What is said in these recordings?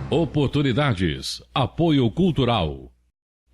Oportunidades. Apoio cultural.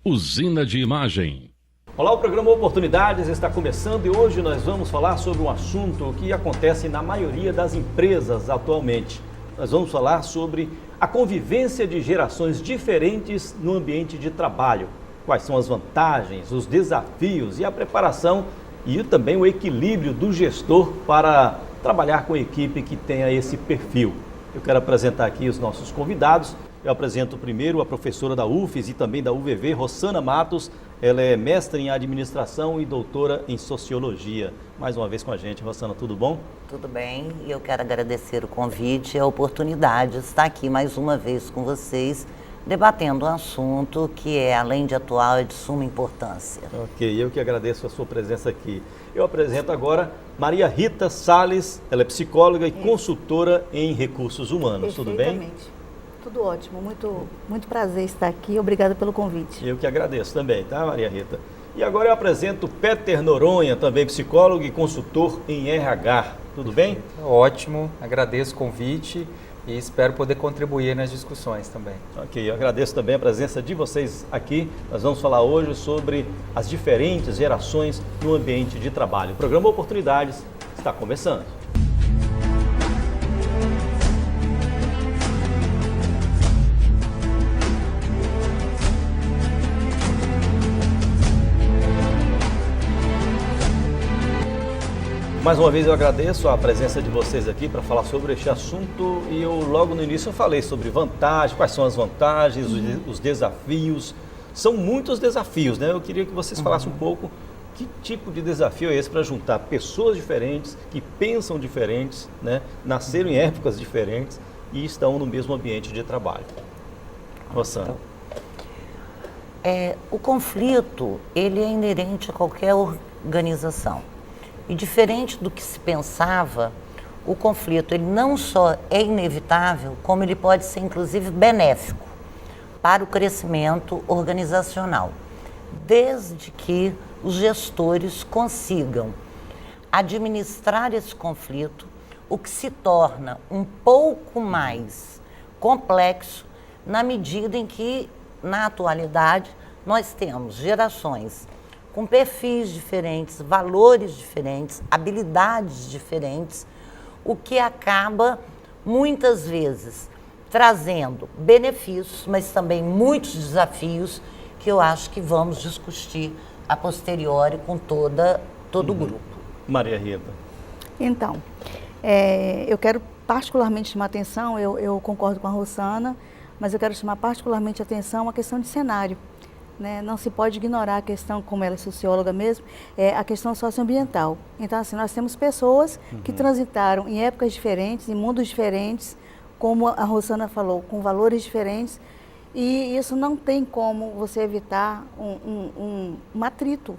Usina de Imagem. Olá, o programa Oportunidades está começando e hoje nós vamos falar sobre um assunto que acontece na maioria das empresas atualmente. Nós vamos falar sobre a convivência de gerações diferentes no ambiente de trabalho. Quais são as vantagens, os desafios e a preparação e também o equilíbrio do gestor para trabalhar com a equipe que tenha esse perfil. Eu quero apresentar aqui os nossos convidados. Eu apresento primeiro a professora da UFES e também da UVV, Rossana Matos. Ela é mestre em administração e doutora em sociologia. Mais uma vez com a gente, Rossana, tudo bom? Tudo bem, e eu quero agradecer o convite e a oportunidade de estar aqui mais uma vez com vocês, debatendo um assunto que é, além de atual, é de suma importância. Ok, eu que agradeço a sua presença aqui. Eu apresento agora Maria Rita Salles, ela é psicóloga e consultora em recursos humanos, tudo bem? Tudo ótimo, muito prazer estar aqui, obrigada pelo convite. Eu que agradeço também, tá, Maria Rita? E agora eu apresento Peter Noronha, também psicólogo e consultor em RH, tudo bem? Ótimo, agradeço o convite e espero poder contribuir nas discussões também. Ok, eu agradeço também a presença de vocês aqui. Nós vamos falar hoje sobre as diferentes gerações no ambiente de trabalho. O programa Oportunidades está começando. Mais uma vez eu agradeço a presença de vocês aqui para falar sobre este assunto e eu logo no início eu falei sobre vantagens, quais são as vantagens, os desafios. São muitos desafios, né? Eu queria que vocês falassem um pouco que tipo de desafio é esse para juntar pessoas diferentes, que pensam diferentes, né? Nasceram em épocas diferentes e estão no mesmo ambiente de trabalho. Rossana. O conflito, ele é inerente a qualquer organização. E diferente do que se pensava, o conflito ele não só é inevitável, como ele pode ser inclusive benéfico para o crescimento organizacional, desde que os gestores consigam administrar esse conflito, o que se torna um pouco mais complexo na medida em que, na atualidade, nós temos gerações com perfis diferentes, valores diferentes, habilidades diferentes, o que acaba, muitas vezes, trazendo benefícios, mas também muitos desafios que eu acho que vamos discutir a posteriori com todo o grupo. Maria Rita. Então, eu quero particularmente chamar atenção, eu concordo com a Rossana, mas eu quero chamar particularmente atenção a questão de cenário. Né? Não se pode ignorar a questão, como ela é socióloga mesmo, a questão socioambiental. Então, assim, nós temos pessoas que transitaram em épocas diferentes, em mundos diferentes, como a Rossana falou, com valores diferentes, e isso não tem como você evitar um atrito.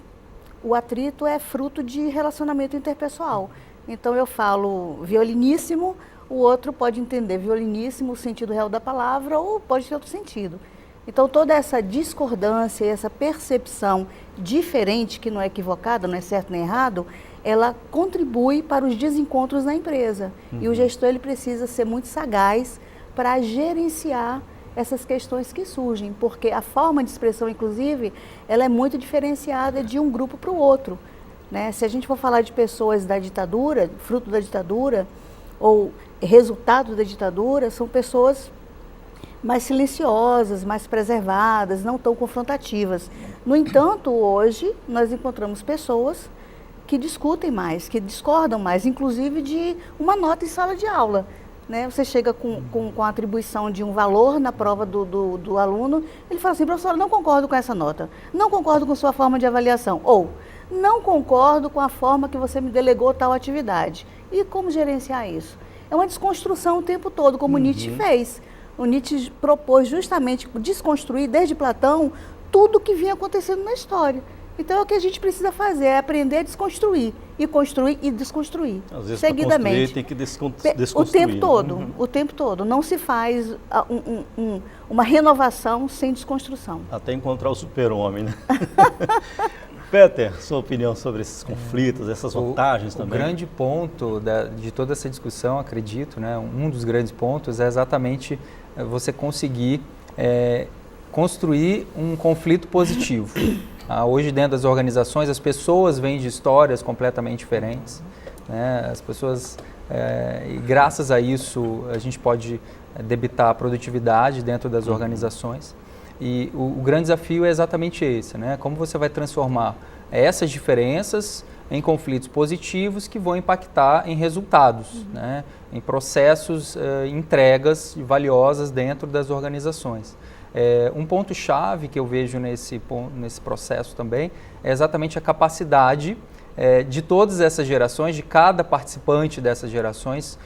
O atrito é fruto de relacionamento interpessoal. Então, eu falo violiníssimo, o outro pode entender violiníssimo, o sentido real da palavra, ou pode ter outro sentido. Então, toda essa discordância, essa percepção diferente, que não é equivocada, não é certo nem errado, ela contribui para os desencontros na empresa. E o gestor ele precisa ser muito sagaz para gerenciar essas questões que surgem, porque a forma de expressão, inclusive, ela é muito diferenciada de um grupo para o outro. Né? Se a gente for falar de pessoas da ditadura, fruto da ditadura, ou resultado da ditadura, são pessoas mais silenciosas, mais preservadas, não tão confrontativas. No entanto, hoje, nós encontramos pessoas que discutem mais, que discordam mais, inclusive de uma nota em sala de aula. Né? Você chega com a atribuição de um valor na prova do aluno, ele fala assim, professor, não concordo com essa nota, não concordo com sua forma de avaliação, ou não concordo com a forma que você me delegou tal atividade. E como gerenciar isso? É uma desconstrução o tempo todo, como Nietzsche fez. O Nietzsche propôs justamente desconstruir, desde Platão, tudo o que vinha acontecendo na história. Então, o que a gente precisa fazer é aprender a desconstruir, e construir e desconstruir, às vezes, seguidamente. Tem que desconstruir. O tempo todo, o tempo todo. Não se faz uma renovação sem desconstrução. Até encontrar o super-homem, né? Peter, sua opinião sobre esses conflitos, essas vantagens também? O grande ponto de toda essa discussão, acredito, né, um dos grandes pontos é exatamente você conseguir construir um conflito positivo. Hoje, dentro das organizações, as pessoas vêm de histórias completamente diferentes, né? As pessoas, e graças a isso, a gente pode debitar a produtividade dentro das organizações. E o grande desafio é exatamente esse, né? Como você vai transformar essas diferenças em conflitos positivos que vão impactar em resultados, né? Em processos, entregas valiosas dentro das organizações. Um ponto-chave que eu vejo nesse processo também é exatamente a capacidade de todas essas gerações, de cada participante dessas gerações,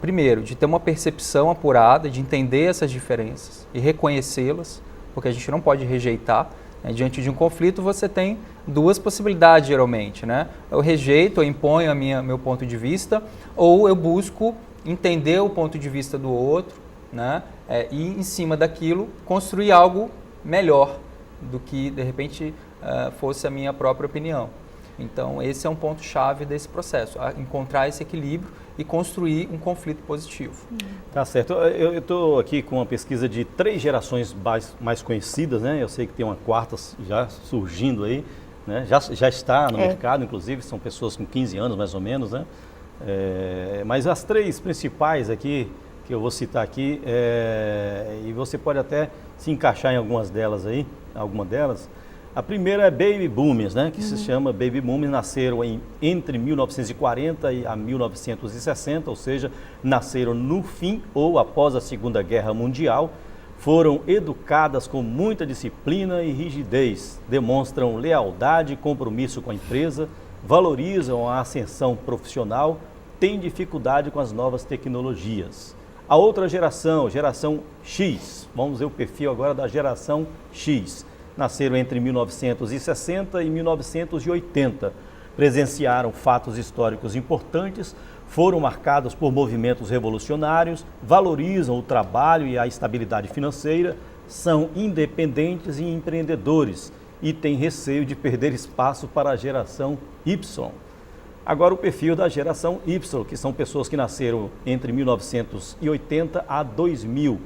primeiro, de ter uma percepção apurada, de entender essas diferenças e reconhecê-las, porque a gente não pode rejeitar. Diante de um conflito, você tem duas possibilidades, geralmente, né? Eu rejeito, eu imponho meu ponto de vista, ou eu busco entender o ponto de vista do outro, né? E, em cima daquilo, construir algo melhor do que, de repente, fosse a minha própria opinião. Então, esse é um ponto-chave desse processo, encontrar esse equilíbrio e construir um conflito positivo. Tá certo. Eu estou aqui com uma pesquisa de 3 gerações mais conhecidas, né? Eu sei que tem uma quarta já surgindo aí, né? Já está no mercado, inclusive, são pessoas com 15 anos, mais ou menos, né? Mas as 3 principais aqui, que eu vou citar aqui, e você pode até se encaixar em algumas delas aí, A primeira é Baby Boomers, né? Que se chama Baby Boomers, nasceram entre 1940 e a 1960, ou seja, nasceram no fim ou após a Segunda Guerra Mundial, foram educadas com muita disciplina e rigidez, demonstram lealdade e compromisso com a empresa, valorizam a ascensão profissional, têm dificuldade com as novas tecnologias. A outra geração X, vamos ver o perfil agora da geração X. Nasceram entre 1960 e 1980, presenciaram fatos históricos importantes, foram marcados por movimentos revolucionários, valorizam o trabalho e a estabilidade financeira, são independentes e empreendedores e têm receio de perder espaço para a geração Y. Agora o perfil da geração Y, que são pessoas que nasceram entre 1980 a 2000.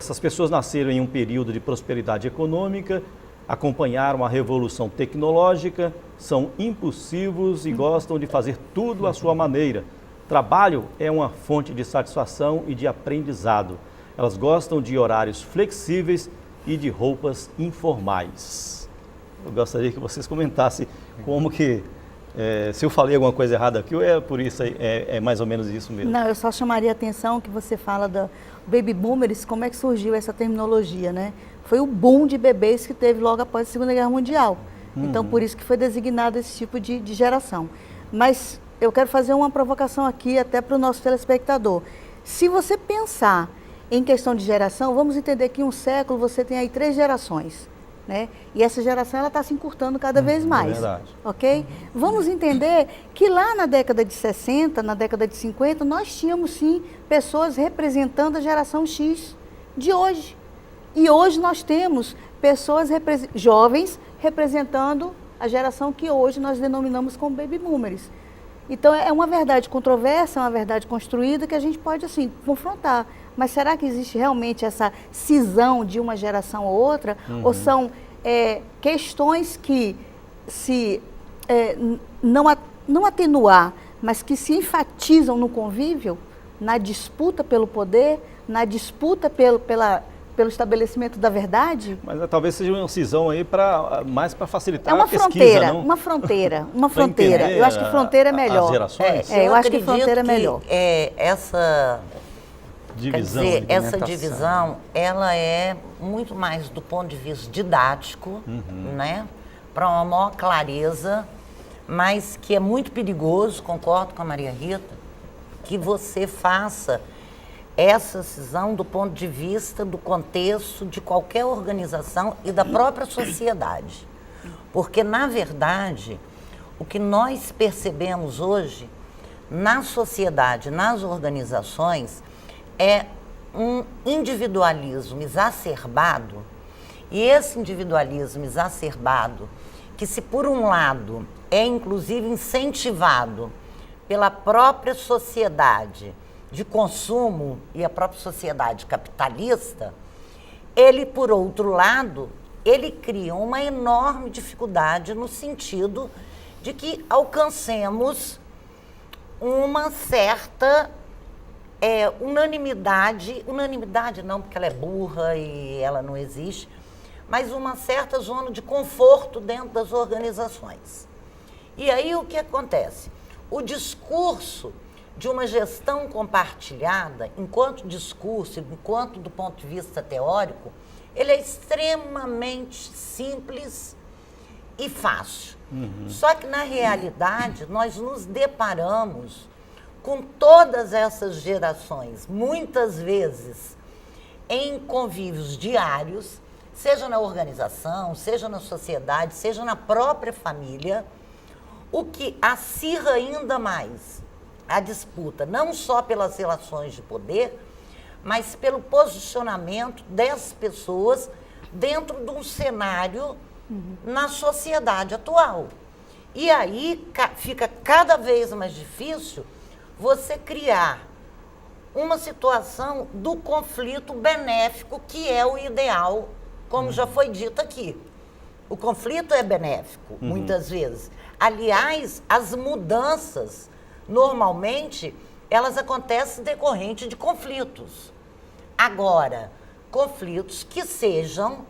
Essas pessoas nasceram em um período de prosperidade econômica, acompanharam a revolução tecnológica, são impulsivos e gostam de fazer tudo à sua maneira. Trabalho é uma fonte de satisfação e de aprendizado. Elas gostam de horários flexíveis e de roupas informais. Eu gostaria que vocês comentassem como que, se eu falei alguma coisa errada aqui, ou é por isso, é mais ou menos isso mesmo? Não, eu só chamaria a atenção que você fala da Baby Boomers, como é que surgiu essa terminologia, né? Foi o boom de bebês que teve logo após a Segunda Guerra Mundial. Então, por isso que foi designado esse tipo de geração. Mas eu quero fazer uma provocação aqui até para o nosso telespectador. Se você pensar em questão de geração, vamos entender que em um século você tem aí 3 gerações, né? E essa geração ela está se encurtando cada vez mais. É verdade. Ok? Vamos entender que lá na década de 60, na década de 50, nós tínhamos sim pessoas representando a geração X de hoje. E hoje nós temos pessoas jovens representando a geração que hoje nós denominamos como Baby Boomers. Então é uma verdade controversa, é uma verdade construída que a gente pode assim confrontar. Mas será que existe realmente essa cisão de uma geração ou outra? Ou são questões que se não atenuar, mas que se enfatizam no convívio, na disputa pelo poder, na disputa pelo estabelecimento da verdade? Mas talvez seja uma cisão aí mais para facilitar a pesquisa, não? Uma fronteira. Eu acho que fronteira é melhor. As gerações? Eu acho que fronteira é melhor. Essa divisão, quer dizer, essa divisão, ela é muito mais do ponto de vista didático, né? Para uma maior clareza, mas que é muito perigoso, concordo com a Maria Rita, que você faça essa cisão do ponto de vista do contexto de qualquer organização e da própria sociedade. Porque, na verdade, o que nós percebemos hoje na sociedade, nas organizações, é um individualismo exacerbado. E esse individualismo exacerbado, que se por um lado é inclusive incentivado pela própria sociedade, de consumo e a própria sociedade capitalista, ele, por outro lado, ele cria uma enorme dificuldade no sentido de que alcancemos uma certa unanimidade não, porque ela é burra e ela não existe, mas uma certa zona de conforto dentro das organizações. E aí o que acontece? O discurso de uma gestão compartilhada, enquanto discurso, enquanto do ponto de vista teórico, ele é extremamente simples e fácil. Só que, na realidade, nós nos deparamos com todas essas gerações, muitas vezes em convívios diários, seja na organização, seja na sociedade, seja na própria família, o que acirra ainda mais a disputa, não só pelas relações de poder, mas pelo posicionamento dessas pessoas dentro de um cenário na sociedade atual. E aí fica cada vez mais difícil você criar uma situação do conflito benéfico, que é o ideal, como já foi dito aqui. O conflito é benéfico, muitas vezes. Aliás, as mudanças, normalmente, elas acontecem decorrente de conflitos. Agora, conflitos que sejam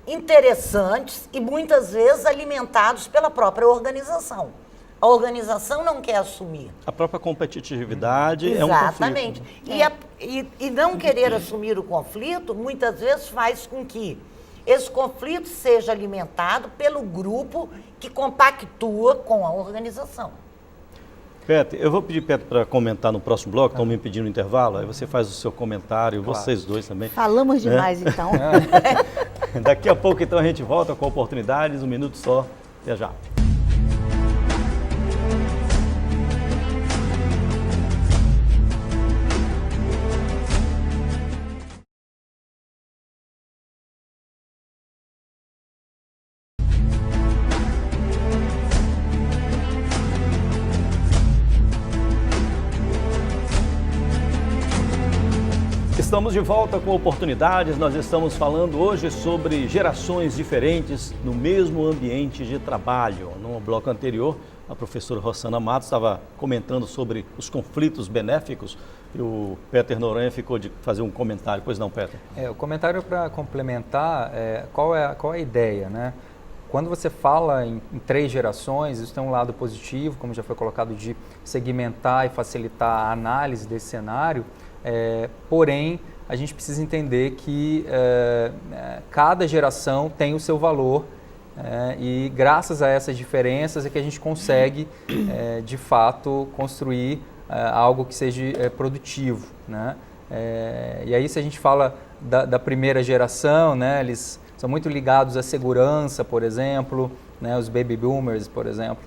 interessantes e muitas vezes alimentados pela própria organização. A organização não quer assumir. A própria competitividade é um Exatamente. conflito. E não querer assumir o conflito, muitas vezes faz com que esse conflito seja alimentado pelo grupo que compactua com a organização. Peter, eu vou pedir, Peter, para comentar no próximo bloco, estão me pedindo um intervalo, aí você faz o seu comentário, Claro. Vocês dois também. Falamos demais, então. Daqui a pouco, então, a gente volta com oportunidades, um minuto só, até já. Estamos de volta com oportunidades. Nós estamos falando hoje sobre gerações diferentes no mesmo ambiente de trabalho. No bloco anterior, a professora Rossana Matos estava comentando sobre os conflitos benéficos e o Peter Noronha ficou de fazer um comentário. Pois não, Peter? O comentário para complementar, qual é a ideia, né? Quando você fala em 3 gerações, isso tem um lado positivo, como já foi colocado, de segmentar e facilitar a análise desse cenário. Porém, a gente precisa entender que cada geração tem o seu valor e graças a essas diferenças é que a gente consegue, de fato, construir algo que seja produtivo, né? E aí, se a gente fala da primeira geração, né, eles são muito ligados à segurança, por exemplo, né, os baby boomers, por exemplo.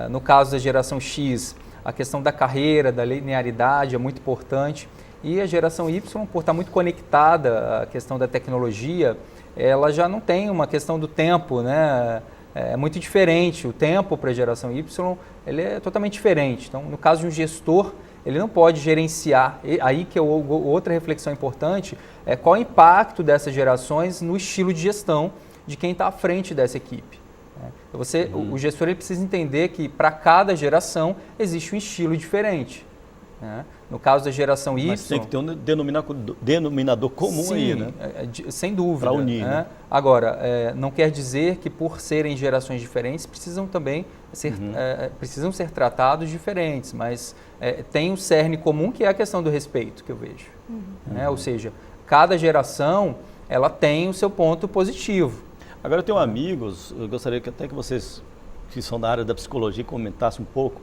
No caso da geração X, a questão da carreira, da linearidade é muito importante. E a geração Y, por estar muito conectada à questão da tecnologia, ela já não tem uma questão do tempo, né? É muito diferente. O tempo para a geração Y, ele é totalmente diferente. Então, no caso de um gestor, ele não pode gerenciar. Aí que é outra reflexão importante, é qual o impacto dessas gerações no estilo de gestão de quem está à frente dessa equipe. O gestor ele precisa entender que para cada geração existe um estilo diferente. Né? No caso da geração Y... Mas tem que ter um denominador comum. Sim, aí, né? Sem dúvida. Para unir. Né? Né? Agora, não quer dizer que por serem gerações diferentes precisam também precisam ser tratados diferentes, mas tem um cerne comum que é a questão do respeito, que eu vejo. Né? Ou seja, cada geração ela tem o seu ponto positivo. Agora eu tenho amigos, eu gostaria que até que vocês, que são da área da psicologia, comentassem um pouco.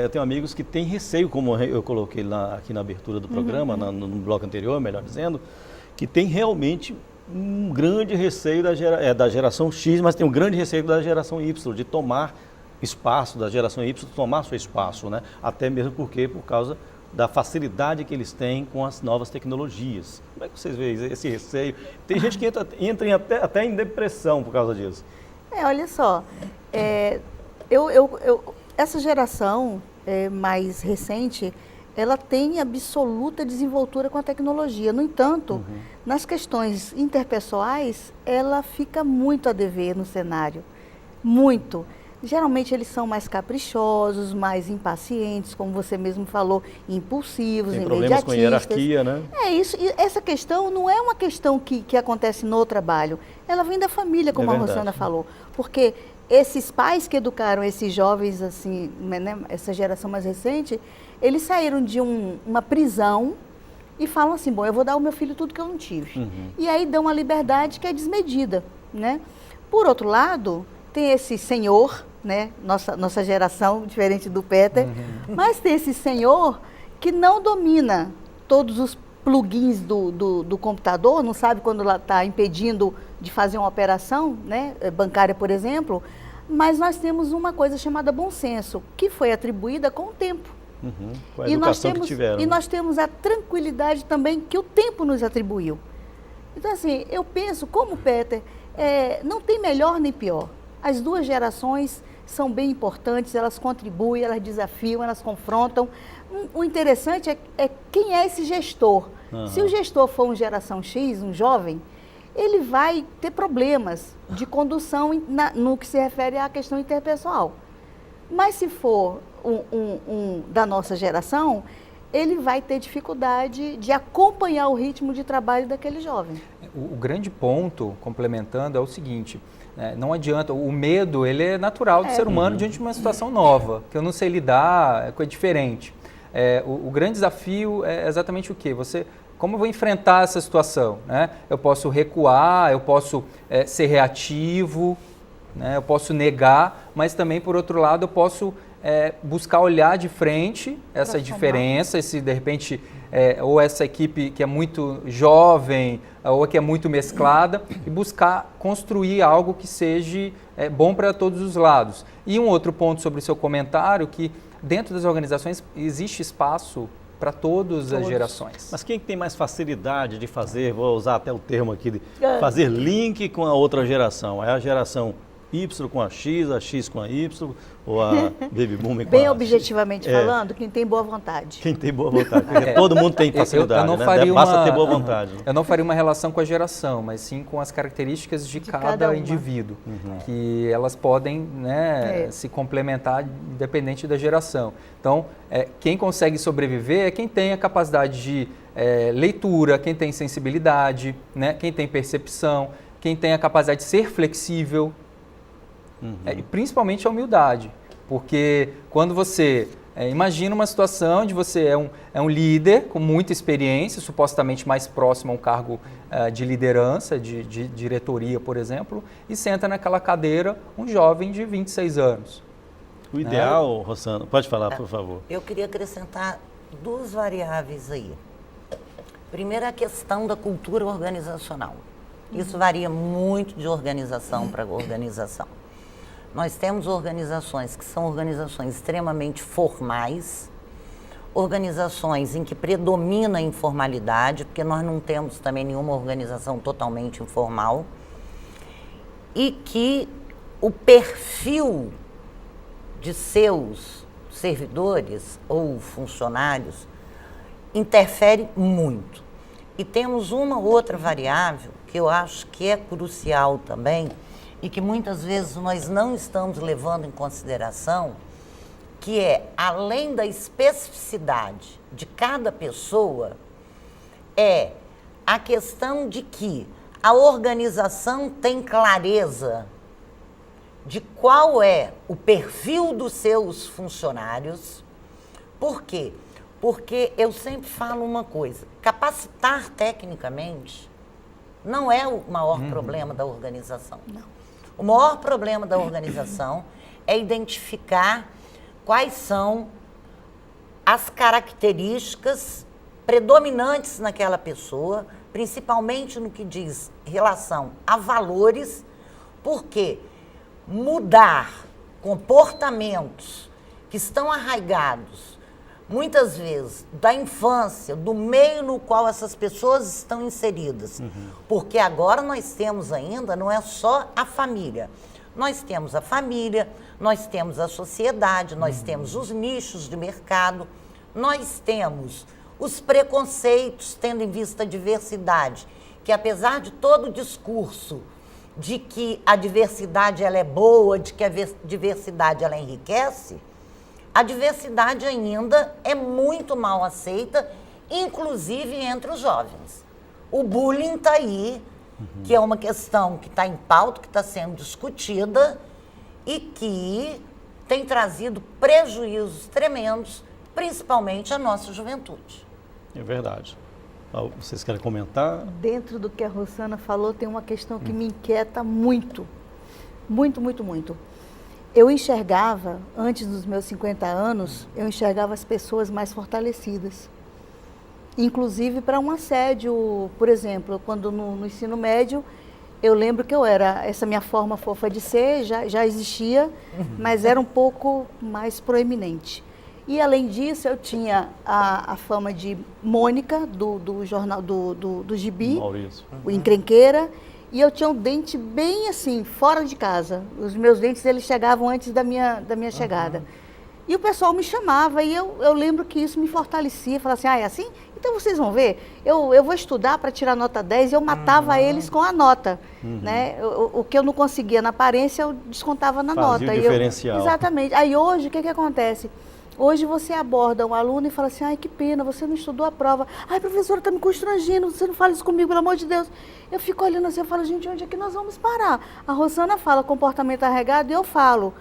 Eu tenho amigos que têm receio, como eu coloquei aqui na abertura do programa, no bloco anterior, melhor dizendo, que tem realmente um grande receio da geração X, mas tem um grande receio da geração Y, de tomar espaço, da geração Y tomar seu espaço, né? Até mesmo por causa da facilidade que eles têm com as novas tecnologias. Como é que vocês veem esse receio? Tem gente que entra até em depressão por causa disso. Olha só, essa geração mais recente, ela tem absoluta desenvoltura com a tecnologia. No entanto, nas questões interpessoais, ela fica muito a dever no cenário, muito. Geralmente eles são mais caprichosos, mais impacientes, como você mesmo falou, impulsivos, tem problemas com hierarquia, né? É isso. E essa questão não é uma questão que acontece no trabalho. Ela vem da família, como a Rosana falou. Porque esses pais que educaram esses jovens, assim, né, essa geração mais recente, eles saíram de uma prisão e falam assim, bom, eu vou dar ao meu filho tudo que eu não tive. E aí dão uma liberdade que é desmedida, né? Por outro lado, tem esse senhor, né? Nossa geração, diferente do Peter, mas tem esse senhor que não domina todos os plugins do computador, não sabe quando ela está impedindo de fazer uma operação, né? Bancária, por exemplo, mas nós temos uma coisa chamada bom senso, que foi atribuída com o tempo. Com a educação que tiveram. E nós temos a tranquilidade também que o tempo nos atribuiu. Então, assim, eu penso, como Peter, não tem melhor nem pior. As duas gerações são bem importantes, elas contribuem, elas desafiam, elas confrontam. O interessante é quem é esse gestor. Se o gestor for uma geração X, um jovem, ele vai ter problemas de condução no que se refere à questão interpessoal. Mas se for um da nossa geração, ele vai ter dificuldade de acompanhar o ritmo de trabalho daquele jovem. O grande ponto, complementando, é o seguinte, não adianta, o medo ele é natural do ser humano diante de uma situação nova, que eu não sei lidar, é diferente. O grande desafio é exatamente o quê? Como eu vou enfrentar essa situação? Né? Eu posso recuar, eu posso ser reativo, né? Eu posso negar, mas também, por outro lado, eu posso buscar olhar de frente essa diferença, de repente, ou essa equipe que é muito jovem, ou que é muito mesclada, e buscar construir algo que seja bom para todos os lados. E um outro ponto sobre o seu comentário, que dentro das organizações existe espaço para todas as gerações. Mas quem tem mais facilidade de fazer, vou usar até o termo aqui, de fazer link com a outra geração? É a geração Y com a X com a Y, ou a Baby Boom com Bem a objetivamente falando, quem tem boa vontade. Quem tem boa vontade, porque todo mundo tem facilidade, né? Basta ter boa vontade. Eu não faria uma relação com a geração, mas sim com as características de cada indivíduo, que elas podem, né, se complementar independente da geração. Então, quem consegue sobreviver é quem tem a capacidade de leitura, quem tem sensibilidade, né, quem tem percepção, quem tem a capacidade de ser flexível, principalmente a humildade, porque quando você imagina uma situação onde você é um líder com muita experiência, supostamente mais próximo a um cargo de liderança, de diretoria, por exemplo, e senta naquela cadeira um jovem de 26 anos. O ideal, Rosana, pode falar, por favor. Eu queria acrescentar duas variáveis aí. Primeiro, a questão da cultura organizacional. Isso varia muito de organização para organização. Nós temos organizações que são organizações extremamente formais, organizações em que predomina a informalidade, porque nós não temos também nenhuma organização totalmente informal, e que o perfil de seus servidores ou funcionários interfere muito. E temos uma outra variável que eu acho que é crucial também, e que muitas vezes nós não estamos levando em consideração, que é, além da especificidade de cada pessoa, é a questão de que a organização tem clareza de qual é o perfil dos seus funcionários. Por quê? Porque eu sempre falo uma coisa, capacitar tecnicamente não é o maior problema da organização. Não. O maior problema da organização é identificar quais são as características predominantes naquela pessoa, principalmente no que diz relação a valores, porque mudar comportamentos que estão arraigados, muitas vezes, da infância, do meio no qual essas pessoas estão inseridas. Porque agora nós temos ainda, não é só a família. Nós temos a família, nós temos a sociedade, nós temos os nichos de mercado, nós temos os preconceitos, tendo em vista a diversidade, que apesar de todo o discurso de que a diversidade ela é boa, de que a diversidade ela enriquece, a diversidade ainda é muito mal aceita, inclusive entre os jovens. O bullying está aí, que é uma questão que está em pauta, que está sendo discutida e que tem trazido prejuízos tremendos, principalmente à nossa juventude. É verdade. Vocês querem comentar? Dentro do que a Rosana falou, tem uma questão que me inquieta muito. Muito, muito, muito. Eu enxergava, antes dos meus 50 anos, eu enxergava as pessoas mais fortalecidas. Inclusive para um assédio, por exemplo, quando no ensino médio, eu lembro que essa minha forma fofa de ser já existia, mas era um pouco mais proeminente. E além disso, eu tinha a fama de Mônica, do jornal, do Gibi, Maurício. o Encrenqueira, e eu tinha um dente bem assim, fora de casa. Os meus dentes, eles chegavam antes da minha chegada. E o pessoal me chamava, e eu lembro que isso me fortalecia, falava assim, é assim? Então vocês vão ver, eu vou estudar para tirar nota 10, e eu matava eles com a nota. Né? O que eu não conseguia na aparência, eu descontava na nota. Fazia o diferencial. Exatamente. Aí hoje, o que acontece? Hoje você aborda um aluno e fala assim, ai, que pena, você não estudou a prova. Ai, professora, está me constrangendo, você não fala isso comigo, pelo amor de Deus. Eu fico olhando assim, eu falo, gente, onde é que nós vamos parar? A Rosana fala comportamento arregado e eu falo,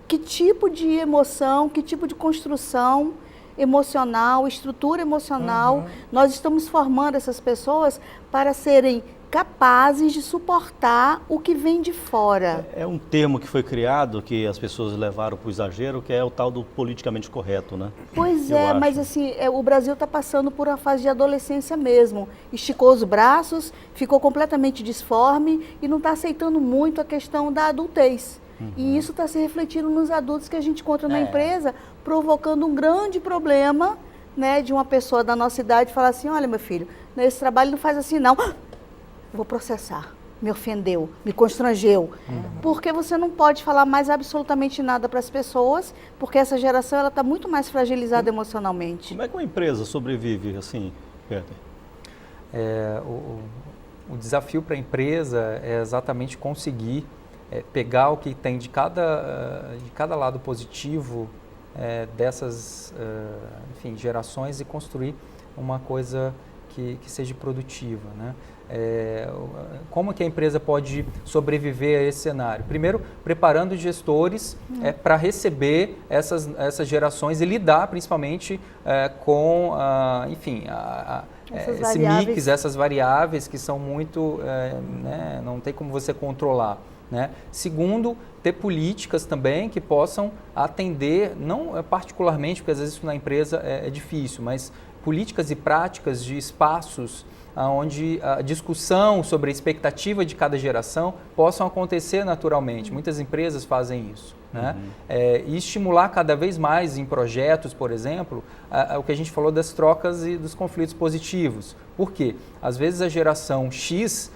que tipo de emoção, que tipo de construção emocional, estrutura emocional, nós estamos formando essas pessoas para serem capazes de suportar o que vem de fora. É um termo que foi criado, que as pessoas levaram para o exagero, que é o tal do politicamente correto, né? Pois é, mas assim, o Brasil está passando por uma fase de adolescência mesmo. Esticou os braços, ficou completamente disforme e não está aceitando muito a questão da adultez. E isso está se refletindo nos adultos que a gente encontra na empresa, provocando um grande problema, né, de uma pessoa da nossa idade falar assim, olha, meu filho, esse trabalho não faz assim não. Vou processar, me ofendeu, me constrangeu. Porque você não pode falar mais absolutamente nada para as pessoas, porque essa geração está muito mais fragilizada emocionalmente. Como é que uma empresa sobrevive assim, Peter? O desafio para a empresa é exatamente conseguir pegar o que tem de cada lado positivo dessas gerações e construir uma coisa que seja produtiva, né? Como que a empresa pode sobreviver a esse cenário? Primeiro, preparando gestores para receber essas gerações e lidar principalmente com, esse mix, essas variáveis que são muito, não tem como você controlar. Né? Segundo, ter políticas também que possam atender, não particularmente, porque às vezes isso na empresa é difícil, mas políticas e práticas de espaços onde a discussão sobre a expectativa de cada geração possam acontecer naturalmente. Muitas empresas fazem isso. Né? E estimular cada vez mais em projetos, por exemplo, o que a gente falou das trocas e dos conflitos positivos. Por quê? Às vezes a geração X,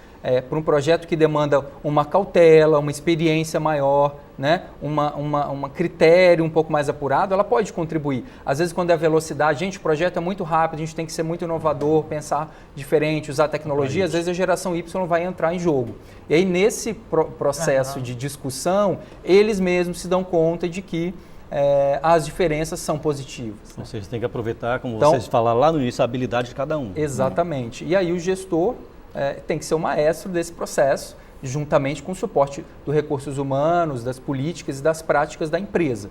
para um projeto que demanda uma cautela, uma experiência maior, né? uma critério um pouco mais apurado, ela pode contribuir. Às vezes, quando é a velocidade, gente, o projeto é muito rápido, a gente tem que ser muito inovador, pensar diferente, usar tecnologia, às vezes a geração Y vai entrar em jogo. E aí, nesse processo de discussão, eles mesmos se dão conta de que as diferenças são positivas. Né? Vocês têm que aproveitar, como vocês falaram lá no início, a habilidade de cada um. Exatamente. E aí o gestor tem que ser o maestro desse processo, juntamente com o suporte dos recursos humanos, das políticas e das práticas da empresa.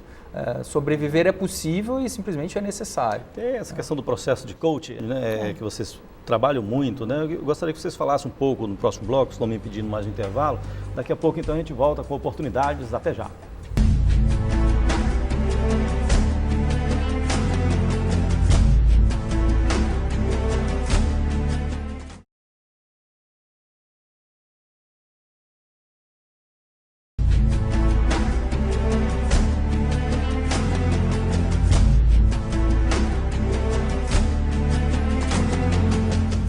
Sobreviver é possível e simplesmente é necessário. Tem essa questão do processo de coaching, né, que vocês trabalham muito, né? Eu gostaria que vocês falassem um pouco no próximo bloco, estou me pedindo mais um intervalo. Daqui a pouco, então, a gente volta com oportunidades. Até já.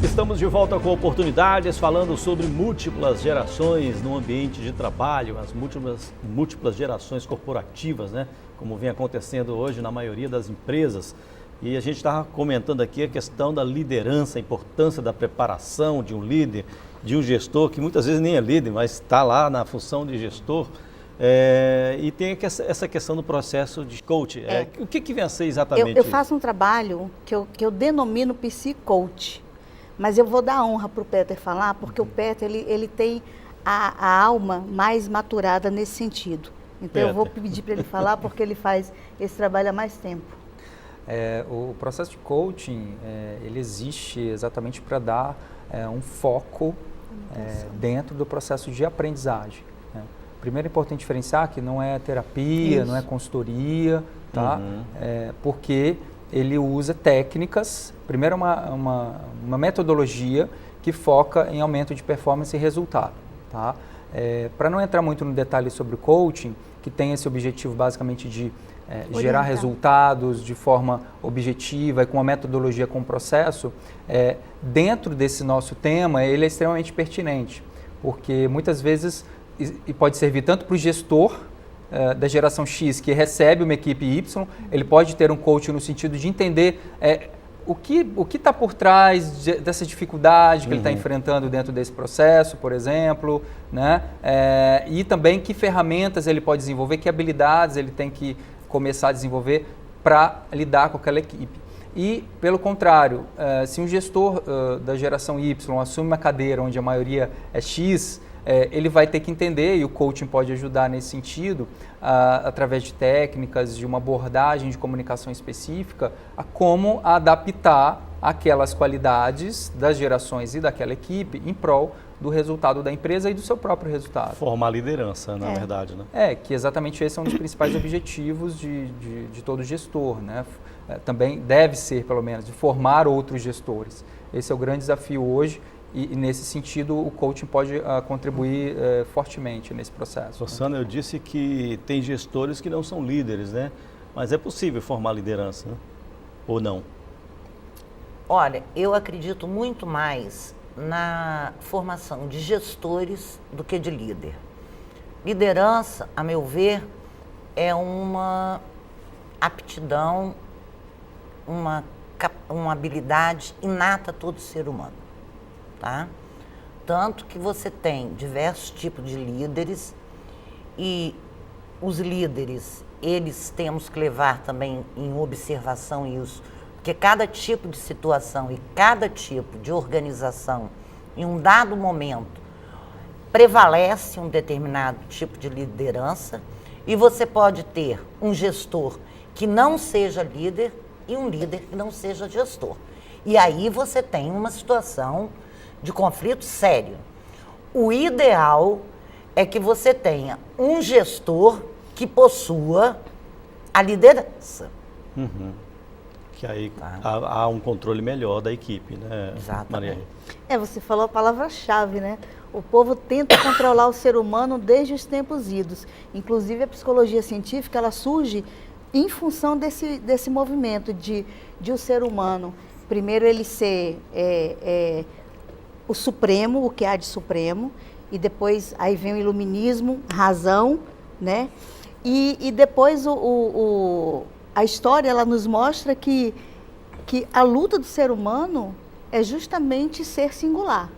Estamos de volta com oportunidades, falando sobre múltiplas gerações no ambiente de trabalho, as múltiplas gerações corporativas, né? Como vem acontecendo hoje na maioria das empresas. E a gente estava comentando aqui a questão da liderança, a importância da preparação de um líder, de um gestor, que muitas vezes nem é líder, mas está lá na função de gestor. E tem essa questão do processo de coach. O que vem a ser exatamente eu faço um trabalho que eu denomino psicoach, mas eu vou dar honra para o Peter falar, porque o Peter ele tem a alma mais maturada nesse sentido. Então eu vou pedir para ele falar, porque ele faz esse trabalho há mais tempo. O processo de coaching, ele existe exatamente para dar um foco dentro do processo de aprendizagem. Né? Primeiro é importante diferenciar que não é terapia, Isso. não é consultoria, tá? Porque ele usa técnicas, primeiro uma metodologia que foca em aumento de performance e resultado. Tá? Para não entrar muito no detalhe sobre o coaching, que tem esse objetivo basicamente de gerar resultados de forma objetiva e com uma metodologia, com um processo, dentro desse nosso tema, ele é extremamente pertinente, porque muitas vezes e pode servir tanto para o gestor da geração X que recebe uma equipe Y, ele pode ter um coach no sentido de entender o que está por trás dessa dificuldade que ele está enfrentando dentro desse processo, por exemplo, né? E também que ferramentas ele pode desenvolver, que habilidades ele tem que começar a desenvolver para lidar com aquela equipe. E, pelo contrário, se um gestor da geração Y assume uma cadeira onde a maioria é X, ele vai ter que entender, e o coaching pode ajudar nesse sentido, através de técnicas, de uma abordagem de comunicação específica, a como adaptar aquelas qualidades das gerações e daquela equipe em prol do resultado da empresa e do seu próprio resultado. Formar liderança, na verdade, né? Que exatamente esse é um dos principais objetivos de todo gestor, né? Também deve ser, pelo menos, de formar outros gestores. Esse é o grande desafio hoje. E nesse sentido, o coaching pode contribuir fortemente nesse processo. Rosana, eu disse que tem gestores que não são líderes, né? Mas é possível formar liderança, né? Ou não? Olha, eu acredito muito mais na formação de gestores do que de líder. Liderança, a meu ver, é uma aptidão, uma habilidade inata a todo ser humano. Tá? Tanto que você tem diversos tipos de líderes e os líderes, eles temos que levar também em observação isso, porque cada tipo de situação e cada tipo de organização, em um dado momento, prevalece um determinado tipo de liderança e você pode ter um gestor que não seja líder e um líder que não seja gestor. E aí você tem uma situação de conflito sério. O ideal é que você tenha um gestor que possua a liderança. Que aí há um controle melhor da equipe, né, Exatamente. Maria? Você falou a palavra-chave, né? O povo tenta controlar o ser humano desde os tempos idos. Inclusive, a psicologia científica, ela surge em função desse movimento de o ser humano, primeiro ele ser o supremo, o que há de supremo, e depois aí vem o iluminismo, razão, né? E depois a história ela nos mostra que a luta do ser humano é justamente ser singular.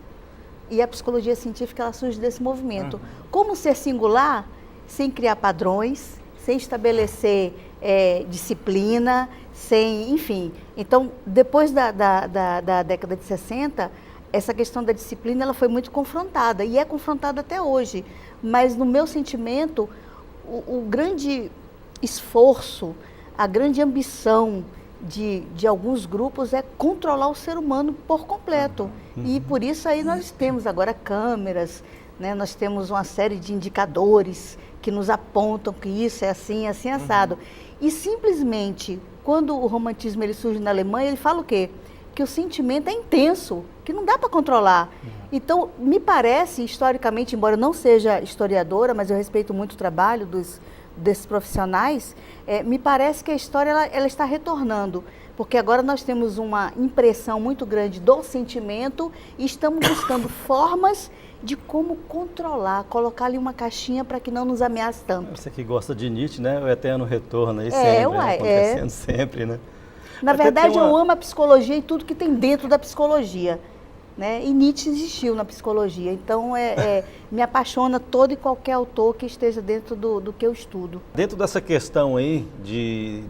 E a psicologia científica ela surge desse movimento. Como ser singular sem criar padrões, sem estabelecer disciplina, enfim. Então, depois da década de 60, essa questão da disciplina ela foi muito confrontada, e é confrontada até hoje. Mas, no meu sentimento, o grande esforço, a grande ambição de alguns grupos é controlar o ser humano por completo. E por isso aí nós temos agora câmeras, né? Nós temos uma série de indicadores que nos apontam que isso é assim, assim, assado. E simplesmente, quando o romantismo ele surge na Alemanha, ele fala o quê? Que o sentimento é intenso, que não dá para controlar. Então, me parece, historicamente, embora eu não seja historiadora, mas eu respeito muito o trabalho desses profissionais, me parece que a história ela está retornando, porque agora nós temos uma impressão muito grande do sentimento e estamos buscando formas de como controlar, colocar ali uma caixinha para que não nos ameace tanto. Você que gosta de Nietzsche, né? O eterno retorno aí sempre, acontecendo sempre, né? Na Até verdade, tem uma- eu amo a psicologia e tudo que tem dentro da psicologia. Né? E Nietzsche existiu na psicologia, então me apaixona todo e qualquer autor que esteja dentro do que eu estudo. Dentro dessa questão aí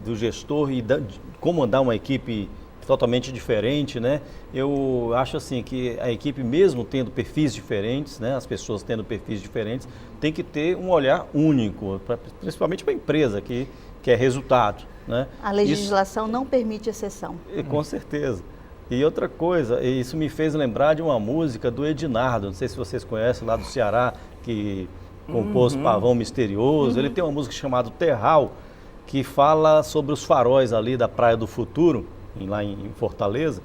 do gestor e de comandar uma equipe totalmente diferente, né? Eu acho assim que a equipe, mesmo tendo perfis diferentes, né? As pessoas tendo perfis diferentes, tem que ter um olhar único, principalmente para a empresa que quer resultado, né? A legislação não permite exceção. Com certeza. E outra coisa, isso me fez lembrar de uma música do Ednardo, não sei se vocês conhecem, lá do Ceará, que compôs Pavão Misterioso. Ele tem uma música chamada Terral, que fala sobre os faróis ali da Praia do Futuro, lá em Fortaleza,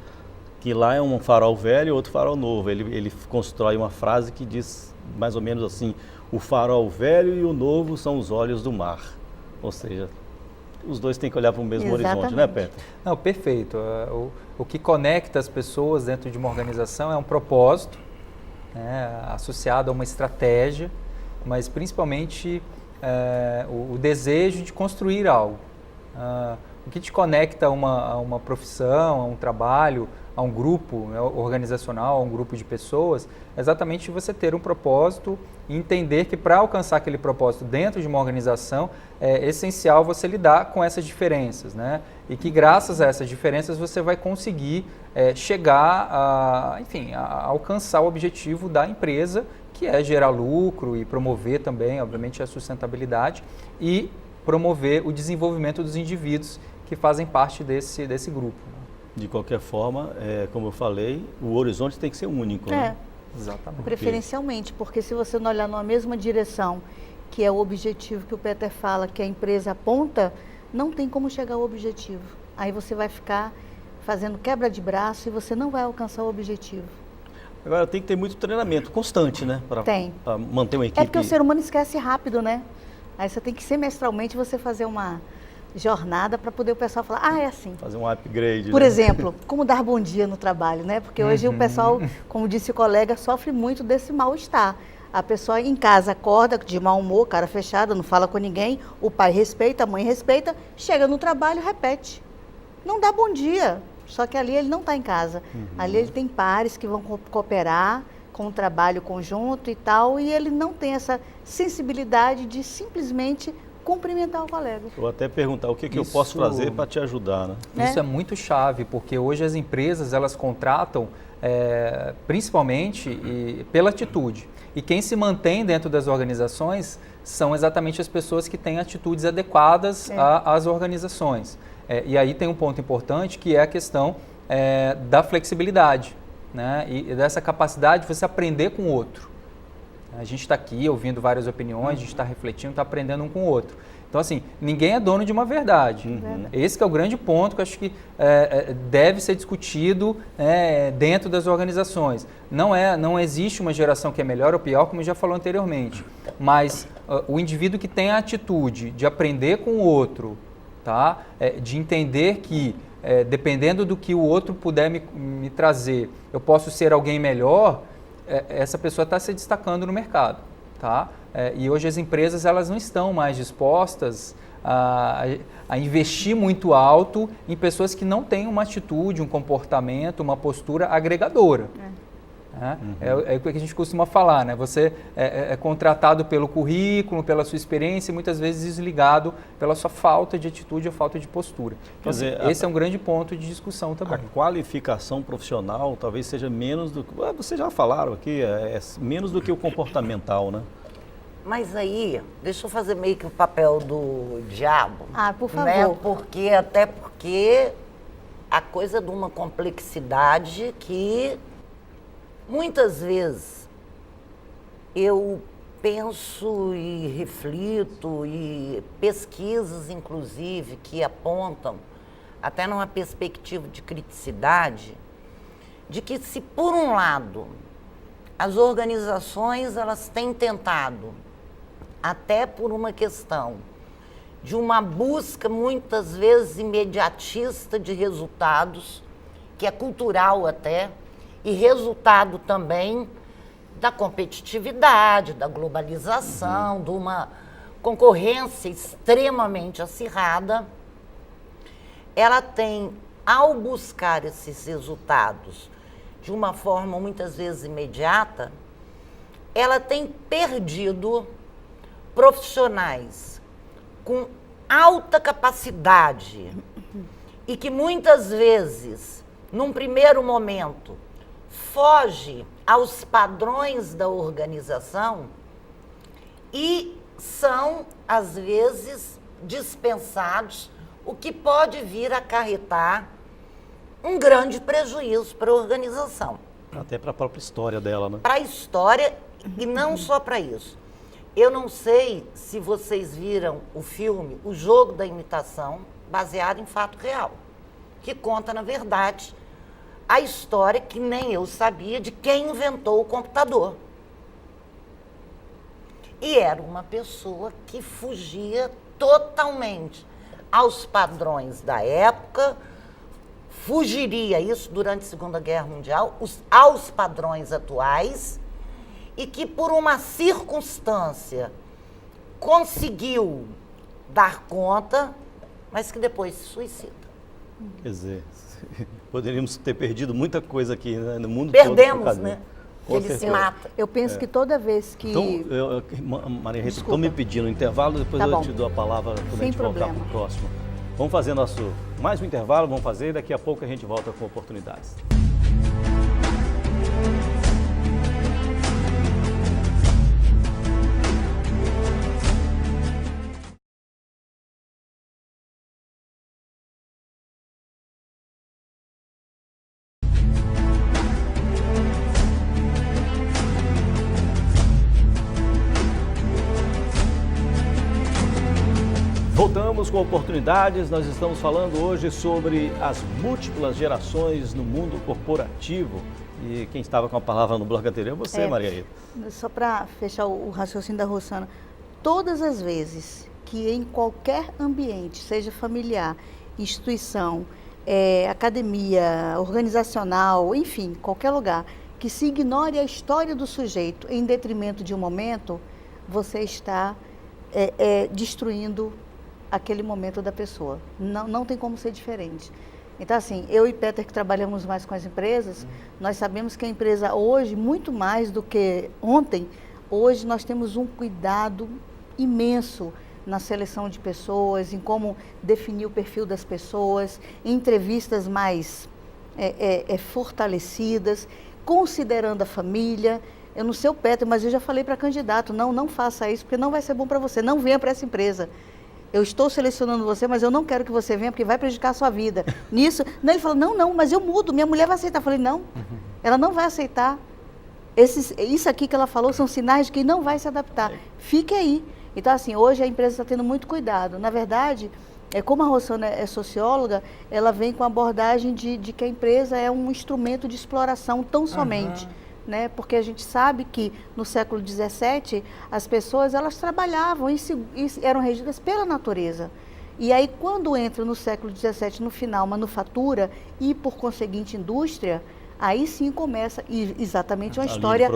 que lá é um farol velho e outro farol novo. Ele constrói uma frase que diz mais ou menos assim: o farol velho e o novo são os olhos do mar. Ou seja, os dois têm que olhar para o mesmo horizonte, né, Petra? Não, perfeito. O que conecta as pessoas dentro de uma organização é um propósito, né, associado a uma estratégia, mas principalmente o desejo de construir algo. O que te conecta a uma profissão, a um trabalho, a um grupo, né, organizacional, a um grupo de pessoas, é exatamente você ter um propósito e entender que para alcançar aquele propósito dentro de uma organização é essencial você lidar com essas diferenças, né? E que graças a essas diferenças você vai conseguir chegar a alcançar o objetivo da empresa, que é gerar lucro e promover também, obviamente, a sustentabilidade e promover o desenvolvimento dos indivíduos que fazem parte desse grupo. De qualquer forma, como eu falei, o horizonte tem que ser único, né? Exatamente. Preferencialmente, porque se você não olhar numa mesma direção, que é o objetivo que o Peter fala, que a empresa aponta, não tem como chegar ao objetivo. Aí você vai ficar fazendo quebra de braço e você não vai alcançar o objetivo. Agora tem que ter muito treinamento constante, né? Para manter uma equipe. É porque o ser humano esquece rápido, né? Aí você tem que semestralmente você fazer uma jornada para poder o pessoal falar, é assim. Fazer um upgrade. Por né? exemplo, como dar bom dia no trabalho, né? Porque hoje o pessoal, como disse o colega, sofre muito desse mal-estar. A pessoa em casa acorda de mau humor, cara fechada, não fala com ninguém, o pai respeita, a mãe respeita, chega no trabalho, repete. Não dá bom dia, só que ali ele não está em casa. Ali ele tem pares que vão cooperar com um trabalho conjunto e tal, e ele não tem essa sensibilidade de simplesmente cumprimentar o colega. Vou até perguntar o que eu posso fazer para te ajudar, né? Isso é muito chave, porque hoje as empresas elas contratam principalmente pela atitude. E quem se mantém dentro das organizações são exatamente as pessoas que têm atitudes adequadas às organizações. E aí tem um ponto importante que é a questão da flexibilidade, né? E dessa capacidade de você aprender com o outro. A gente está aqui ouvindo várias opiniões, a gente está refletindo, está aprendendo um com o outro. Então, assim, ninguém é dono de uma verdade. Esse que é o grande ponto que eu acho que deve ser discutido dentro das organizações. Não existe uma geração que é melhor ou pior, como eu já falou anteriormente. Mas o indivíduo que tem a atitude de aprender com o outro, tá? De entender que, dependendo do que o outro puder me trazer, eu posso ser alguém melhor, essa pessoa está se destacando no mercado, tá? E hoje as empresas elas não estão mais dispostas a investir muito alto em pessoas que não têm uma atitude, um comportamento, uma postura agregadora. É o que a gente costuma falar, né? Você é contratado pelo currículo, pela sua experiência e muitas vezes desligado pela sua falta de atitude ou falta de postura. Então, esse é um grande ponto de discussão também. A qualificação profissional talvez seja menos do que... Vocês já falaram aqui, menos do que o comportamental, né? Mas aí, deixa eu fazer meio que o papel do diabo. Por favor. Né? Até porque a coisa de uma complexidade que muitas vezes eu penso e reflito e pesquisas, inclusive, que apontam, até numa perspectiva de criticidade, de que se por um lado as organizações elas têm tentado, até por uma questão de uma busca muitas vezes imediatista de resultados, que é cultural até, e resultado também da competitividade, da globalização, de uma concorrência extremamente acirrada, ela tem ao buscar esses resultados de uma forma muitas vezes imediata, ela tem perdido profissionais com alta capacidade e que muitas vezes, num primeiro momento, foge aos padrões da organização e são, às vezes, dispensados, o que pode vir a acarretar um grande prejuízo para a organização. Até para a própria história dela, né? Para a história e não só para isso. Eu não sei se vocês viram o filme O Jogo da Imitação, baseado em fato real, que conta, na verdade, a história que nem eu sabia de quem inventou o computador. E era uma pessoa que fugia totalmente aos padrões da época, fugiria isso durante a Segunda Guerra Mundial, aos padrões atuais, e que por uma circunstância conseguiu dar conta, mas que depois se suicida. Quer dizer, poderíamos ter perdido muita coisa aqui, né, no mundo Perdemos, todo. né? Com Ele se certeza. mata. Eu penso que toda vez que... Então, Maria Rita, Desculpa. estão me pedindo um intervalo, depois Tá eu bom. te dou a palavra quando a Sem gente voltar problema. para o próximo. Vamos fazer mais um intervalo, vamos fazer, daqui a pouco a gente volta com oportunidades. Voltamos com oportunidades, nós estamos falando hoje sobre as múltiplas gerações no mundo corporativo. E quem estava com a palavra no bloco anterior é você, Maria Rita. Só para fechar o raciocínio da Rossana, todas as vezes que em qualquer ambiente, seja familiar, instituição, academia, organizacional, enfim, qualquer lugar, que se ignore a história do sujeito em detrimento de um momento, você está destruindo aquele momento da pessoa. Não tem como ser diferente. Então, assim, eu e Peter, que trabalhamos mais com as empresas, nós sabemos que a empresa hoje, muito mais do que ontem, hoje nós temos um cuidado imenso na seleção de pessoas, em como definir o perfil das pessoas, em entrevistas mais fortalecidas, considerando a família. Eu não sei o Peter, mas eu já falei para candidato, não faça isso, porque não vai ser bom para você, não venha para essa empresa. Eu estou selecionando você, mas eu não quero que você venha, porque vai prejudicar a sua vida. Nisso, não, ele falou, não, mas eu mudo, minha mulher vai aceitar. Eu falei, não, ela não vai aceitar. Isso aqui que ela falou são sinais de que não vai se adaptar. Fique aí. Então, assim, hoje a empresa está tendo muito cuidado. Na verdade, como a Rossana é socióloga, ela vem com a abordagem de que a empresa é um instrumento de exploração tão somente. Né? Porque a gente sabe que no século XVII as pessoas elas trabalhavam e eram regidas pela natureza. E aí quando entra no século XVII, no final, manufatura e por conseguinte indústria, aí sim começa exatamente uma história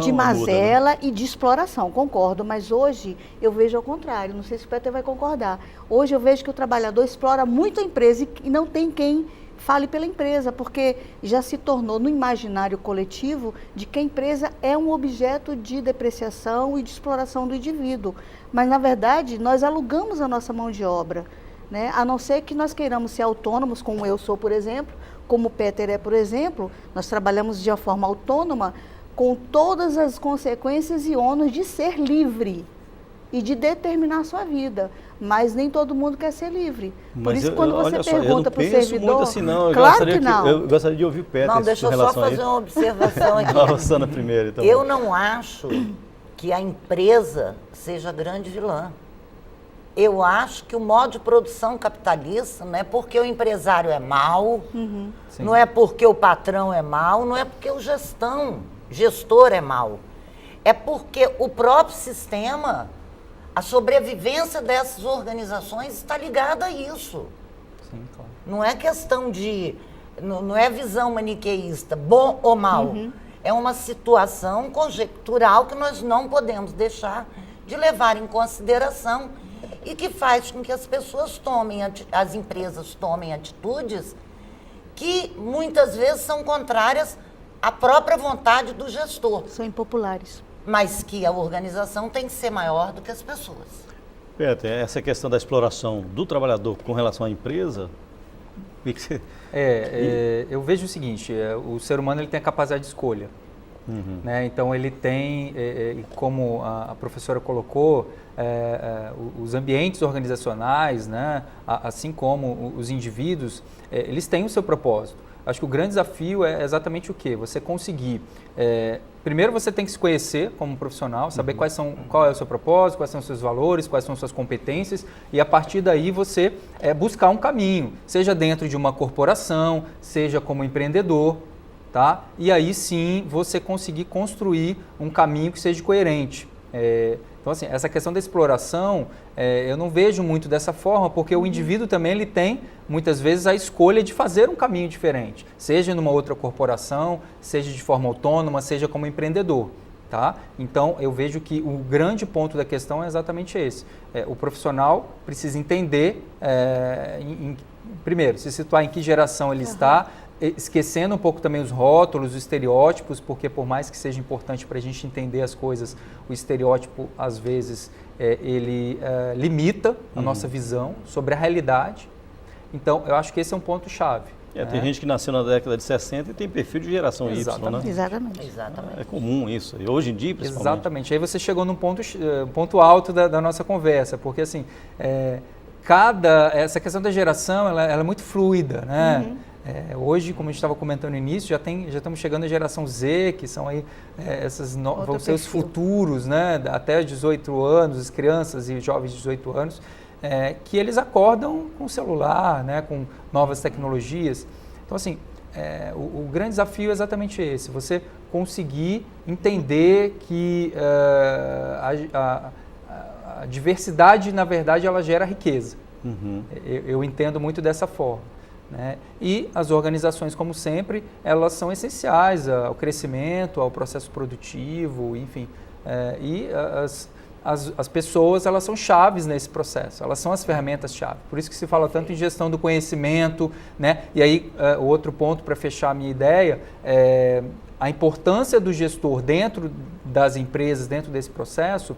de mazela, muda, né? E de exploração, concordo. Mas hoje eu vejo ao contrário, não sei se o Peter vai concordar. Hoje eu vejo que o trabalhador explora muito a empresa e não tem quem fale pela empresa, porque já se tornou no imaginário coletivo de que a empresa é um objeto de depreciação e de exploração do indivíduo. Mas, na verdade, nós alugamos a nossa mão de obra, né? A não ser que nós queiramos ser autônomos, como eu sou, por exemplo, como o Peter é, por exemplo, nós trabalhamos de uma forma autônoma com todas as consequências e ônus de ser livre e de determinar a sua vida. Mas nem todo mundo quer ser livre. Por isso, quando você pergunta para o servidor... Muito assim, não. Claro que não. Eu gostaria de ouvir o Peter. Não, deixa eu só fazer uma observação aqui. A Rossana primeiro. Então. Eu não acho que a empresa seja grande vilã. Eu acho que o modo de produção capitalista não é porque o empresário é mau, não é porque o patrão é mau, não é porque o gestor é mau. É porque o próprio sistema... A sobrevivência dessas organizações está ligada a isso. Sim, claro. Não é questão de... Não é visão maniqueísta, bom ou mal. É uma situação conjectural que nós não podemos deixar de levar em consideração e que faz com que as pessoas as empresas tomem atitudes que muitas vezes são contrárias à própria vontade do gestor, São impopulares. mas que a organização tem que ser maior do que as pessoas. Peter, essa questão da exploração do trabalhador com relação à empresa, o que você... Eu vejo o seguinte, o ser humano ele tem a capacidade de escolha. Né? Então ele tem, como a professora colocou, os ambientes organizacionais, né? Assim como os indivíduos, eles têm o seu propósito. Acho que o grande desafio é exatamente o quê? Você conseguir... primeiro você tem que se conhecer como profissional, saber qual é o seu propósito, quais são os seus valores, quais são as suas competências, e a partir daí você buscar um caminho, seja dentro de uma corporação, seja como empreendedor, tá? E aí sim você conseguir construir um caminho que seja coerente. Então, assim, essa questão da exploração, eu não vejo muito dessa forma, porque o indivíduo também ele tem, muitas vezes, a escolha de fazer um caminho diferente, seja numa outra corporação, seja de forma autônoma, seja como empreendedor. Tá? Então, eu vejo que o grande ponto da questão é exatamente esse. O profissional precisa entender, primeiro, se situar em que geração ele está, esquecendo um pouco também os rótulos, os estereótipos, porque por mais que seja importante para a gente entender as coisas, o estereótipo, às vezes, ele limita a nossa visão sobre a realidade. Então, eu acho que esse é um ponto-chave. Tem gente que nasceu na década de 60 e tem perfil de geração Y, né? Exatamente. É comum isso, e hoje em dia principalmente. Exatamente. Aí você chegou num ponto alto da nossa conversa, porque assim, essa questão da geração, ela é muito fluida, né? Hoje, como a gente estava comentando no início, já estamos chegando à geração Z, que são aí vão ser os futuros, né? Até 18 anos, as crianças e jovens de 18 anos, que eles acordam com celular, né? Com novas tecnologias. Então, assim, o grande desafio é exatamente esse, você conseguir entender que a diversidade, na verdade, ela gera riqueza. Eu entendo muito dessa forma. Né? E as organizações, como sempre, elas são essenciais ao crescimento, ao processo produtivo, enfim. E as pessoas, elas são chaves nesse processo, elas são as ferramentas-chave. Por isso que se fala tanto em gestão do conhecimento, né? E aí, o outro ponto para fechar a minha ideia é a importância do gestor dentro das empresas, dentro desse processo,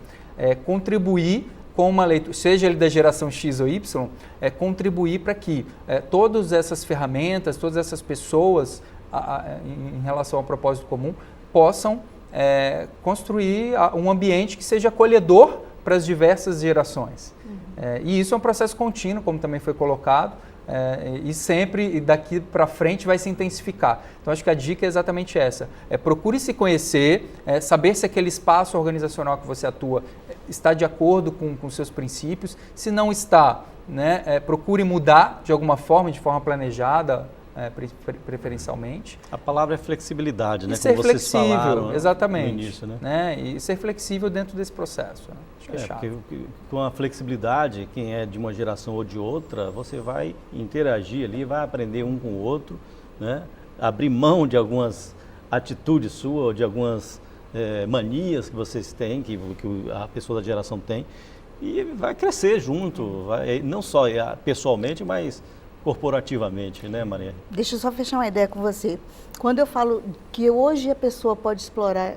contribuir com uma leitura, seja ele da geração X ou Y, contribuir para que todas essas ferramentas, todas essas pessoas, em relação ao propósito comum, possam construir um ambiente que seja acolhedor para as diversas gerações. E isso é um processo contínuo, como também foi colocado, e sempre daqui para frente vai se intensificar. Então, acho que a dica é exatamente essa. Procure se conhecer, saber se aquele espaço organizacional que você atua está de acordo com seus princípios. Se não está, né, procure mudar de alguma forma, de forma planejada, preferencialmente. A palavra é flexibilidade, né? E ser como vocês falaram, exatamente. No início, né? E ser flexível dentro desse processo. Né? Acho que é chave. Porque com a flexibilidade, quem é de uma geração ou de outra, você vai interagir ali, vai aprender um com o outro, né? Abrir mão de algumas atitudes suas, ou de algumas manias que vocês têm, que a pessoa da geração tem, e vai crescer junto, não só pessoalmente, mas corporativamente, né, Maria? Deixa eu só fechar uma ideia com você. Quando eu falo que hoje a pessoa pode explorar,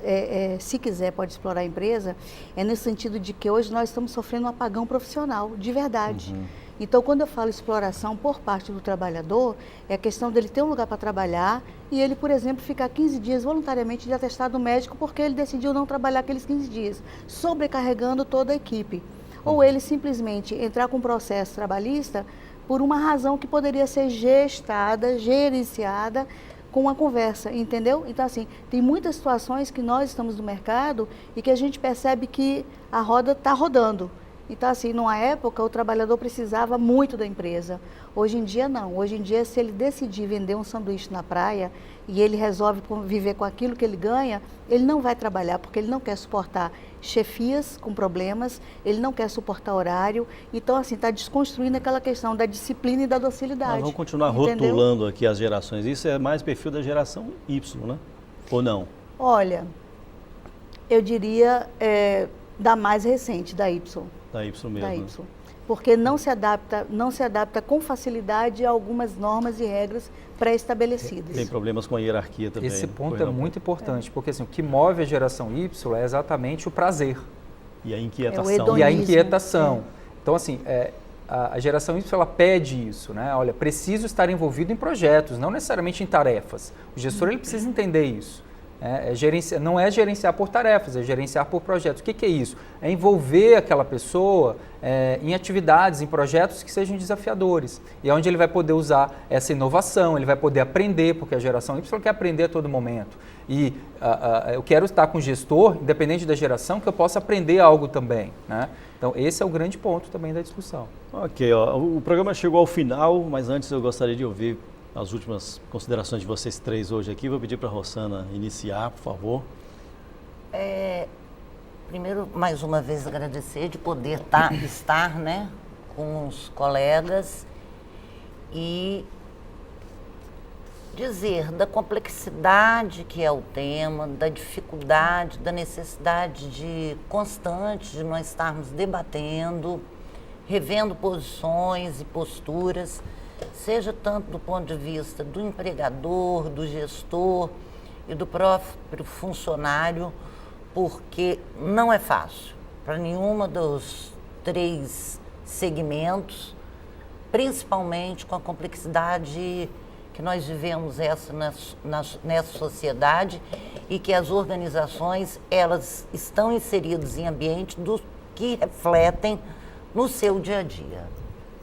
se quiser, pode explorar a empresa, é nesse sentido de que hoje nós estamos sofrendo um apagão profissional, de verdade. Então, quando eu falo exploração por parte do trabalhador, é a questão dele ter um lugar para trabalhar e ele, por exemplo, ficar 15 dias voluntariamente de atestado médico porque ele decidiu não trabalhar aqueles 15 dias, sobrecarregando toda a equipe. Ou ele simplesmente entrar com um processo trabalhista por uma razão que poderia ser gestada, gerenciada com uma conversa, entendeu? Então, assim, tem muitas situações que nós estamos no mercado e que a gente percebe que a roda está rodando. Então, assim, numa época, o trabalhador precisava muito da empresa. Hoje em dia, não. Hoje em dia, se ele decidir vender um sanduíche na praia e ele resolve viver com aquilo que ele ganha, ele não vai trabalhar, porque ele não quer suportar chefias com problemas, ele não quer suportar horário. Então, assim, está desconstruindo aquela questão da disciplina e da docilidade. Nós vamos continuar entendeu? rotulando aqui as gerações. Isso é mais perfil da geração Y, né? Ou não? Olha, eu diria da mais recente, da Y. Da Y mesmo. Da né? Y. porque não se adapta com facilidade a algumas normas e regras pré-estabelecidas. Tem problemas com a hierarquia também. Esse ponto é muito importante, porque assim, o que move a geração Y é exatamente o prazer. E a inquietação. hedonismo. E a inquietação. Então, assim, a geração Y, ela pede isso, né? Olha, preciso estar envolvido em projetos, não necessariamente em tarefas. O gestor, ele precisa entender isso. Não é gerenciar por tarefas, é gerenciar por projetos. O que é isso? É envolver aquela pessoa em atividades, em projetos que sejam desafiadores. E é onde ele vai poder usar essa inovação, ele vai poder aprender, porque a geração Y quer aprender a todo momento. E eu quero estar com o gestor, independente da geração, que eu possa aprender algo também, né? Então, esse é o grande ponto também da discussão. Ok, o programa chegou ao final, mas antes eu gostaria de ouvir as últimas considerações de vocês três hoje aqui. Vou pedir para a Rossana iniciar, por favor. Primeiro, mais uma vez, agradecer de poder estar, né, com os colegas e dizer da complexidade que é o tema, da dificuldade, da necessidade constante de nós estarmos debatendo, revendo posições e posturas, seja tanto do ponto de vista do empregador, do gestor e do próprio funcionário, porque não é fácil para nenhuma dos três segmentos, principalmente com a complexidade que nós vivemos nessa sociedade e que as organizações, elas estão inseridas em ambientes que refletem no seu dia a dia.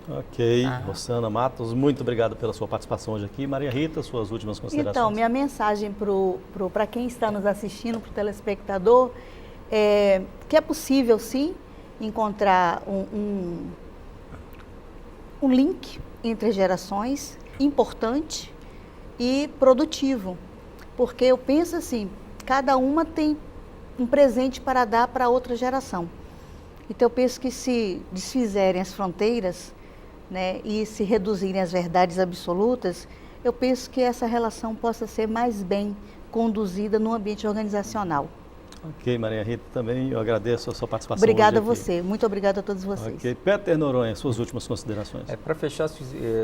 Ok, Rossana Matos, muito obrigado pela sua participação hoje aqui. Maria Rita, suas últimas considerações. Então, minha mensagem para quem está nos assistindo, para o telespectador, é que é possível, sim, encontrar um link entre gerações importante e produtivo, porque eu penso assim, cada uma tem um presente para dar para outra geração. Então eu penso que se desfizerem as fronteiras, né, e se reduzirem as verdades absolutas, eu penso que essa relação possa ser mais bem conduzida no ambiente organizacional. Ok, Maria Rita, também eu agradeço a sua participação. Obrigada a hoje aqui. você, muito obrigada a todos vocês. Ok, Peter Noronha, suas últimas considerações. Para fechar,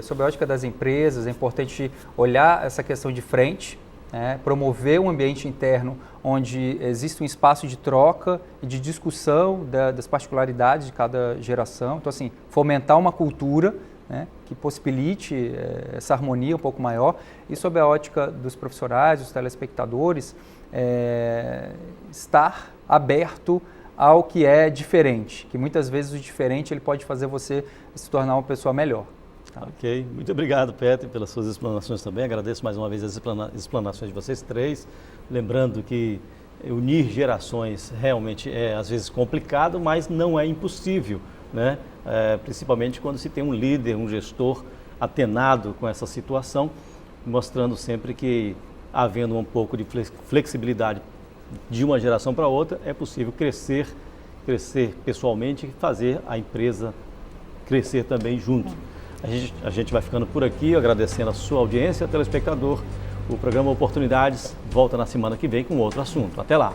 sobre a ótica das empresas, é importante olhar essa questão de frente, né, promover um ambiente interno onde existe um espaço de troca e de discussão das particularidades de cada geração. Então, assim, fomentar uma cultura, né, que possibilite essa harmonia um pouco maior. E sob a ótica dos profissionais, dos telespectadores, estar aberto ao que é diferente, que muitas vezes o diferente ele pode fazer você se tornar uma pessoa melhor. Tá? Ok, muito obrigado, Peter, pelas suas explanações também. Agradeço mais uma vez as explanações de vocês três. Lembrando que unir gerações realmente é às vezes complicado, mas não é impossível, né? Principalmente quando se tem um líder, um gestor atenado com essa situação, mostrando sempre que, havendo um pouco de flexibilidade de uma geração para outra, é possível crescer pessoalmente e fazer a empresa crescer também junto. A gente vai ficando por aqui, agradecendo a sua audiência, telespectador. O programa Oportunidades volta na semana que vem com outro assunto. Até lá!